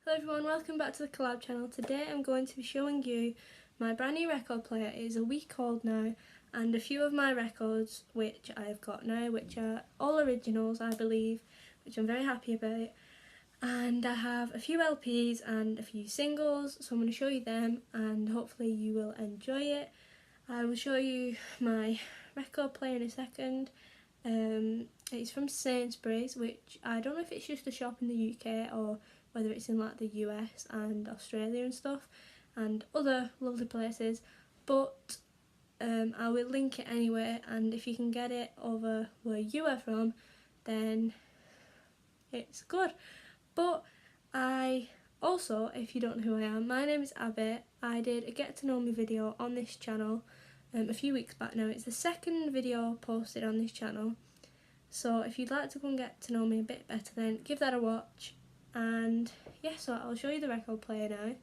Hello everyone, welcome back to the collab channel. Today I'm going to be showing you my brand new record player. It is a week old now, and a few of my records which I've got now, which are all originals I believe, which I'm very happy about. And I have a few LPs and a few singles, so I'm going to show you them and hopefully you will enjoy it. I will show you my record player in a second. It's from Sainsbury's, which I don't know if it's just a shop in the UK or whether it's in like the US and Australia and stuff and other lovely places, but I will link it anyway, and if you can get it over where you are from then it's good. But I also, if you don't know who I am, my name is Abbie. I did a get to know me video on this channel a few weeks back now. It's the second video posted on this channel, so if you'd like to go and get to know me a bit better then give that a watch. And yeah, so I'll show you the record player now.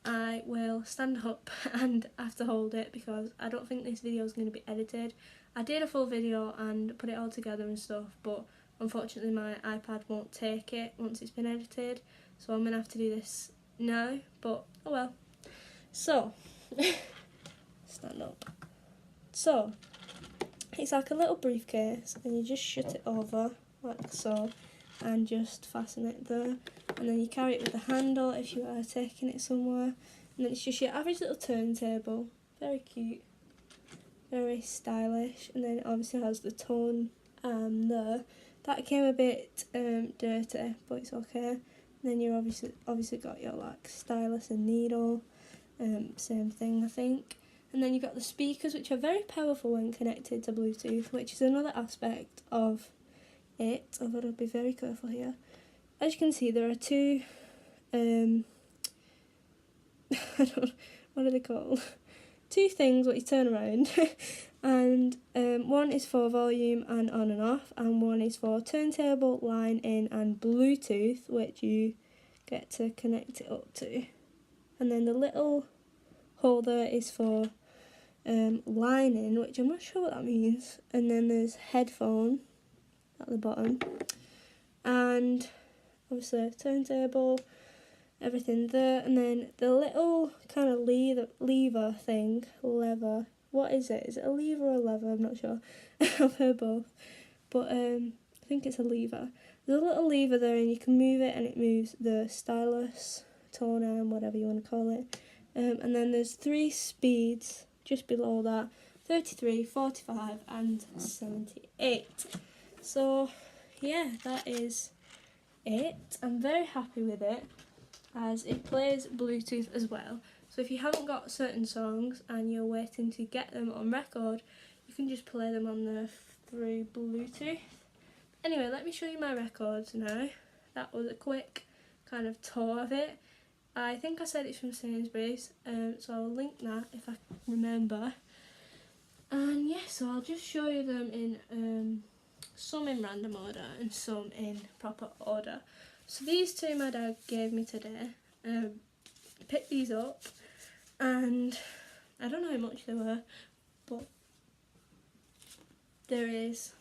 I will stand up and have to hold it because I don't think this video is going to be edited. I did a full video and put it all together and stuff, but unfortunately my iPad won't take it once it's been edited, so I'm going to have to do this now, but oh well. So, stand up. So, it's like a little briefcase and you just shut it over like so and just fasten it there, and then you carry it with a handle if you are taking it somewhere, and then it's just your average little turntable. Very cute, very stylish, and then it obviously has the tone there. That came a bit dirty, but it's okay. And then you obviously got your like stylus and needle, same thing I think. And then you've got the speakers, which are very powerful when connected to Bluetooth, which is another aspect of it. I've got to be very careful here. As you can see, there are two, I don't, what are they called? Two things what you turn around, and one is for volume and on and off, and one is for turntable, line in, and Bluetooth, which you get to connect it up to. And then the little holder is for line in, which I'm not sure what that means. And then there's headphone at the bottom, and obviously turntable, everything there, and then the little kind of lever thing, what is it? Is it a lever or a lever? I'm not sure. I've heard both, but I think it's a lever. There's a little lever there and you can move it and it moves the stylus, tone arm, whatever you want to call it, and then there's 3 speeds just below that: 33, 45 and 78. So yeah, that is it. I'm very happy with it as it plays Bluetooth as well. So if you haven't got certain songs and you're waiting to get them on record, you can just play them on there through Bluetooth. Anyway, let me show you my records now. That was a quick kind of tour of it. I think I said it's from Sainsbury's, so I'll link that if I remember. And yeah, so I'll just show you them in some in random order and some in proper order. So these two my dad gave me today. Picked these up and I don't know how much they were, but it's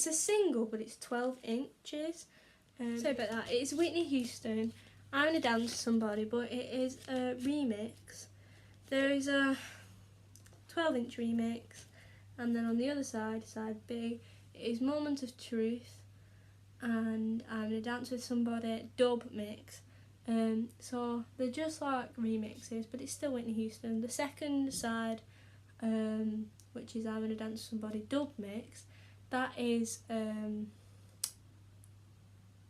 a single but it's 12 inches. Sorry about that. It's Whitney Houston, I'm Gonna Dance with Somebody, but it is a remix. There is a 12-inch remix, and then on the other side, side B, it is Moment of Truth and I'm Gonna Dance with Somebody dub mix. So they're just like remixes, but it's still Whitney Houston. The second side, which is I'm Gonna Dance with Somebody dub mix, that is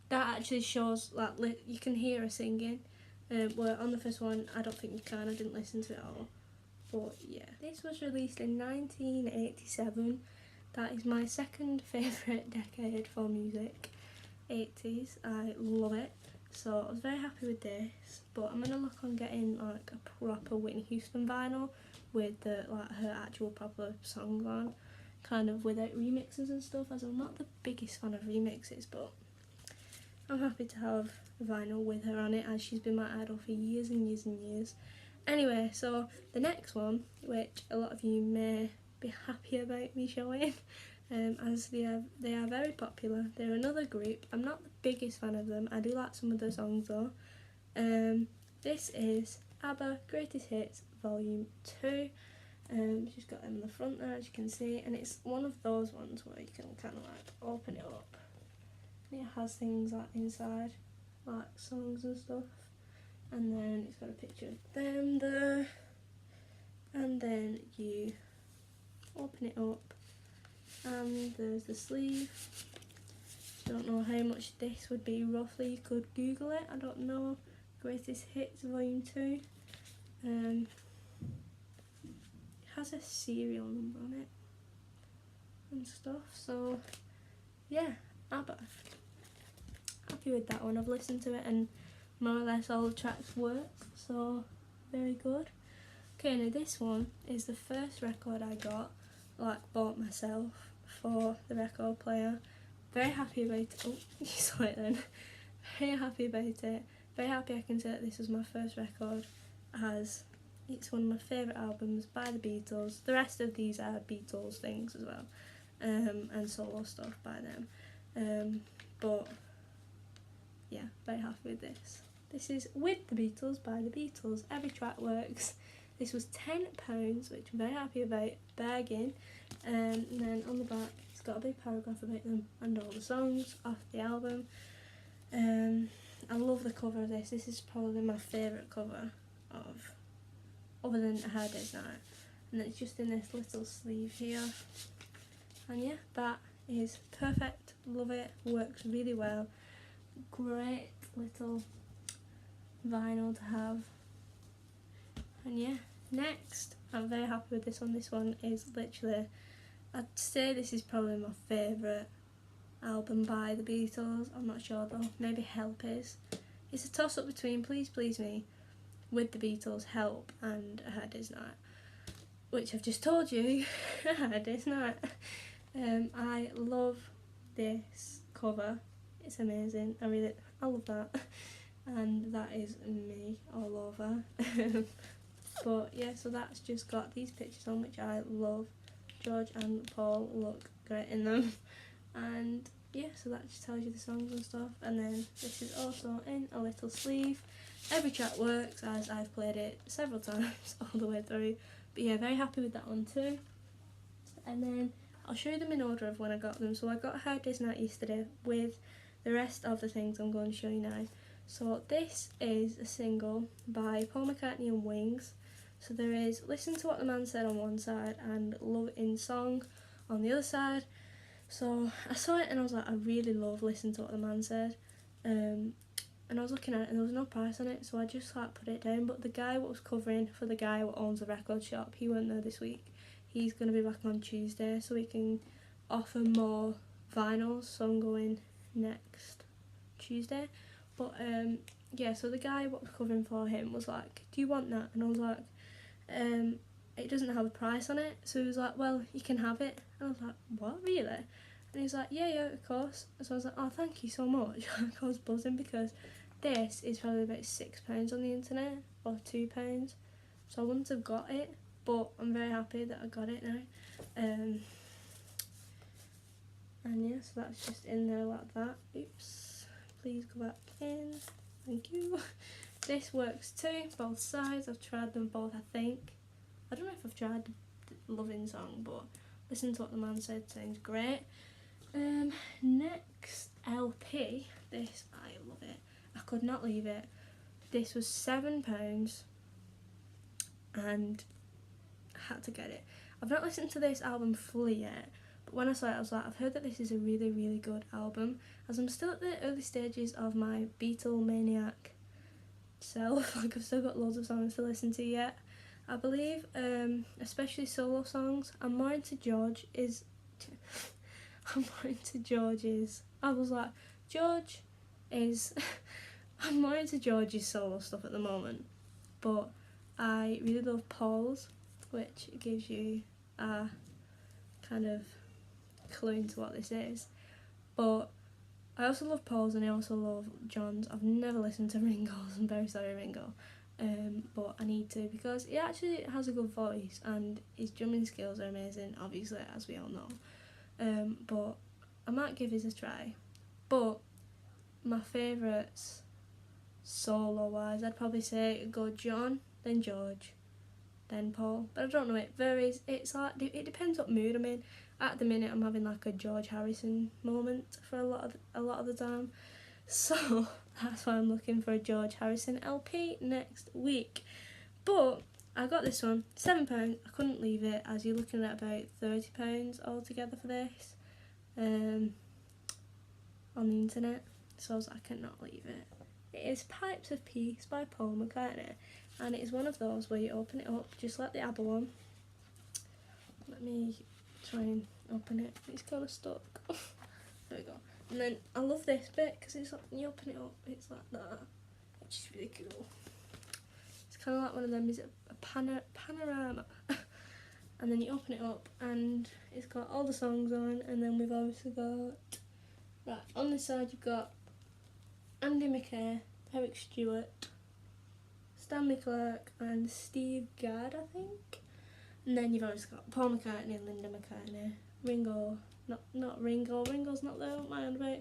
that actually shows like you can hear her singing. Where on the first one I don't think you can. I didn't listen to it all. But yeah, this was released in 1987. That is my second favourite decade for music, 80s. I love it. So I was very happy with this. But I'm gonna look on getting like a proper Whitney Houston vinyl with the like her actual proper songs on, kind of without remixes and stuff. As I'm not the biggest fan of remixes, but I'm happy to have a vinyl with her on it, as she's been my idol for years and years and years. Anyway, so the next one, which a lot of you may be happy about me showing, as they are very popular. They're another group. I'm not the biggest fan of them. I do like some of their songs though. This is Abbie Greatest Hits Volume 2. She's got them in the front there, as you can see, and it's one of those ones where you can kind of like open it up. And it has things like inside, like songs and stuff, and then it's got a picture of them there, and then you open it up, and there's the sleeve. Don't know how much this would be roughly. You could Google it. I don't know. Greatest Hits Volume 2. It has a serial number on it and stuff. So yeah, Abbie. Happy with that one. I've listened to it and more or less all the tracks work. So very good. Okay, now this one is the first record I got, like bought myself for the record player. Very happy about it. Oh, you saw it then. Very happy about it. Very happy I can say that this was my first record, as it's one of my favourite albums by the Beatles. The rest of these are Beatles things as well, and solo stuff by them. But yeah, very happy with this. This is With the Beatles by the Beatles. Every track works. This was £10, which I'm very happy about. Bargain. And then on the back, it's got a big paragraph about them and all the songs off the album. I love the cover of this. This is probably my favourite cover of, other than A Hard Day's Night. And it's just in this little sleeve here. And yeah, that is perfect. Love it. Works really well. Great little vinyl to have. And yeah, next, I'm very happy with this one. This one is literally, I'd say this is probably my favourite album by the Beatles. I'm not sure though, maybe Help is. It's a toss up between Please Please Me, With the Beatles, Help and A Hard Day's Night, which I've just told you. A Hard Day's Night. I love this cover. It's amazing. I love that. And that is me all over. But yeah, so that's just got these pictures on, which I love. George and Paul look great in them. And yeah, so that just tells you the songs and stuff. And then this is also in a little sleeve. Every track works, as I've played it several times all the way through. But yeah, very happy with that one too. And then I'll show you them in order of when I got them. So I got A Hard Day's Night yesterday with the rest of the things I'm going to show you now. So this is a single by Paul McCartney and Wings. So there is Listen to What the Man Said on one side and Love in Song on the other side. So I saw it and I was like, I really love Listen to What the Man Said. And I was looking at it and there was no price on it, so I just like put it down. But the guy what was covering for the guy what owns the record shop, he weren't there this week. He's going to be back on Tuesday, so he can offer more vinyls, so I'm going next Tuesday. But yeah, so the guy what was covering for him was like, do you want that? And I was like, it doesn't have a price on it. So he was like, well, you can have it. And I was like, what, really? And he was like, yeah, of course. So I was like, oh, thank you so much. I was buzzing because this is probably about £6 on the internet, or £2. So I wouldn't have got it, but I'm very happy that I got it now. And yeah, so that's just in there like that. Oops, please go back in. Thank you. This works too, both sides. I've tried them both, I think. I don't know if I've tried the Loving Song, but Listen to What the Man Said sounds great. Next LP, this, I love it. I could not leave it. This was £7 and I had to get it. I've not listened to this album fully yet, but when I saw it I was like, I've heard that this is a really, really good album, as I'm still at the early stages of my Beatlemaniac self. Like, I've still got loads of songs to listen to yet, I believe, especially solo songs. I'm more into George's. I was like, George is I'm more into George's solo stuff at the moment, but I really love Paul's, which gives you a kind of clue into what this is. But I also love Paul's and I also love John's. I've never listened to Ringo's. I'm very sorry, Ringo. but I need to, because he actually has a good voice and his drumming skills are amazing, obviously, as we all know. But I might give his a try. But my favourites, solo-wise, I'd probably say go John, then George, then Paul. But I don't know, it varies. It's like, it depends what mood I'm in. At the minute, I'm having like a George Harrison moment for a lot of the time. So that's why I'm looking for a George Harrison LP next week. But I got this one, £7. I couldn't leave it, as you're looking at about £30 altogether for this on the internet. So I was like, I cannot leave it. It is Pipes of Peace by Paul McCartney, and it is one of those where you open it up just like the Abbie one. Let me try and open it. It's kind of stuck. There we go. And then I love this bit because it's like, when you open it up, it's like that, which is really cool. It's kind of like one of them, is it a panorama? And then you open it up and it's got all the songs on, and then we've obviously got, right, on this side you've got Andy McKay, Eric Stewart, Stanley Clarke and Steve Gadd, I think. And then you've obviously got Paul McCartney and Linda McCartney, Ringo, not Ringo, Ringo's not there, what am I on about?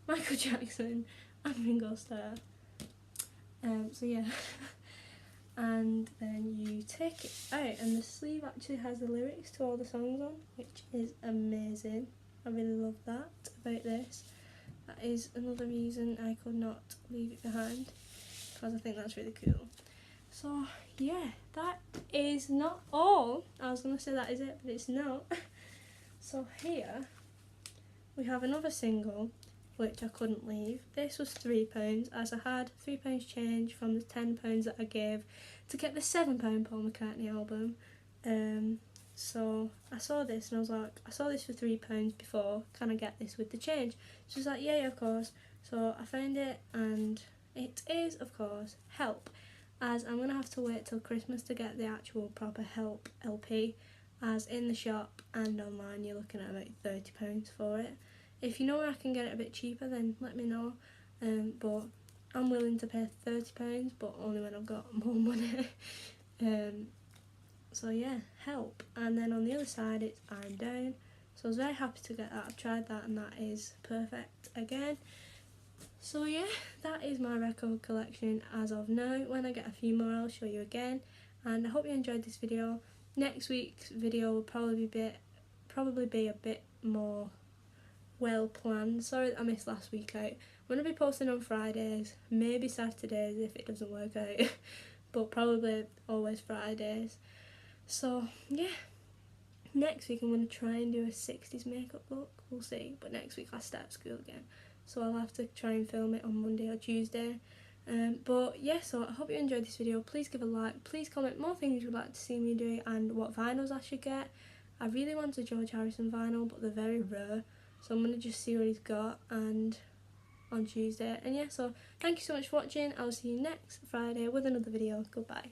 Michael Jackson and Ringo Starr. So yeah. And then you take it out, and the sleeve actually has the lyrics to all the songs on, which is amazing. I really love that about this. That is another reason I could not leave it behind, because I think that's really cool. So yeah, that is not all. I was going to say that is it, but it's not. So here we have another single which I couldn't leave. This was £3, as I had £3 change from the £10 that I gave to get the £7 Paul McCartney album. So I saw this and I was like, I saw this for £3 before, can I get this with the change? She was like, yeah, of course. So I found it, and it is, of course, Help, as I'm going to have to wait till Christmas to get the actual proper Help LP, as in the shop and online you're looking at about £30 for it. If you know where I can get it a bit cheaper, then let me know, but I'm willing to pay £30, but only when I've got more money. So yeah, Help. And then on the other side it's I'm Down, so I was very happy to get that. I've tried that and that is perfect again. So yeah, that is my record collection as of now. When I get a few more I'll show you again, and I hope you enjoyed this video. Next week's video will probably be a bit more well planned. Sorry that I missed last week out. I'm going to be posting on Fridays, maybe Saturdays if it doesn't work out, but probably always Fridays. So yeah, next week I'm going to try and do a 60s makeup look, we'll see, but next week I start school again, so I'll have to try and film it on Monday or Tuesday. But yeah, so I hope you enjoyed this video. Please give a like, please comment more things you'd like to see me do and what vinyls I should get. I really want a George Harrison vinyl, but they're very rare, so I'm going to just see what he's got and on Tuesday. And yeah, so thank you so much for watching. I'll see you next Friday with another video. Goodbye.